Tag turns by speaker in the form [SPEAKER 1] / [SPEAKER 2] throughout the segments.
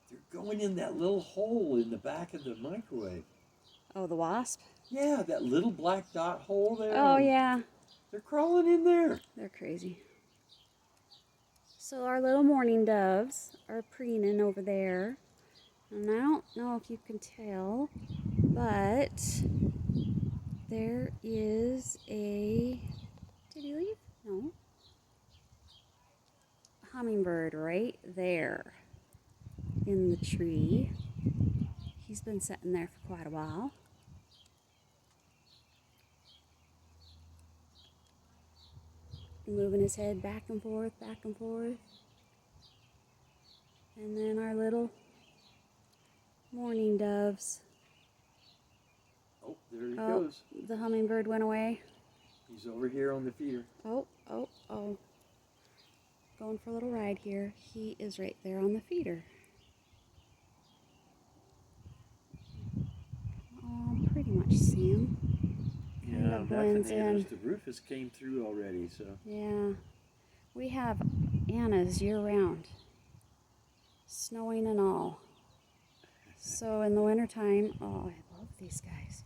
[SPEAKER 1] They're going in that little hole in the back of the microwave.
[SPEAKER 2] Oh, the wasp?
[SPEAKER 1] Yeah, that little black dot hole there.
[SPEAKER 2] Oh, yeah.
[SPEAKER 1] They're crawling in there.
[SPEAKER 2] They're crazy. So our little mourning doves are preening over there. And I don't know if you can tell, but there is a... Did he leave? No. Hummingbird right there in the tree. He's been sitting there for quite a while. Moving his head back and forth, back and forth. And then our little mourning doves.
[SPEAKER 1] Oh, there he goes.
[SPEAKER 2] The hummingbird went away.
[SPEAKER 1] He's over here on the feeder.
[SPEAKER 2] Oh. Going for a little ride here. He is right there on the feeder. Oh, pretty much see him.
[SPEAKER 1] Yeah,
[SPEAKER 2] that blends in.
[SPEAKER 1] The rufous came through already, so.
[SPEAKER 2] Yeah. We have Annas year-round. Snowing and all. So in the wintertime, oh, I love these guys.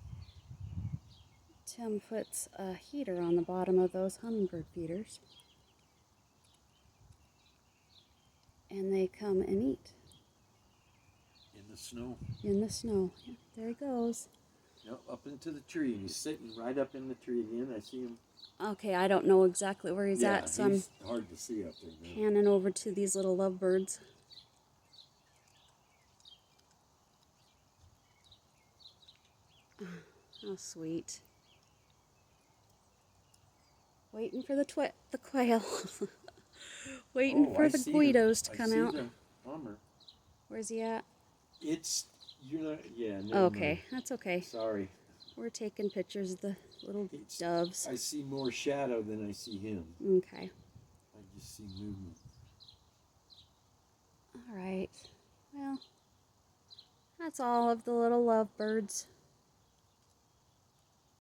[SPEAKER 2] Tim puts a heater on the bottom of those hummingbird feeders. And they come and eat.
[SPEAKER 1] In the snow.
[SPEAKER 2] In the snow. Yeah, there he goes.
[SPEAKER 1] Yep, up into the tree. He's sitting right up in the tree again. I see him.
[SPEAKER 2] Okay, I don't know exactly where he's at, so
[SPEAKER 1] he's hard to see up there now.
[SPEAKER 2] Panning over to these little lovebirds. How sweet. Waiting for the quail. Waiting for the guidos to come out.
[SPEAKER 1] The hummer.
[SPEAKER 2] Where's he at?
[SPEAKER 1] You're not,
[SPEAKER 2] okay, that's okay.
[SPEAKER 1] Sorry.
[SPEAKER 2] We're taking pictures of the little doves.
[SPEAKER 1] I see more shadow than I see him.
[SPEAKER 2] Okay.
[SPEAKER 1] I just see movement.
[SPEAKER 2] All right. Well, that's all of the little lovebirds.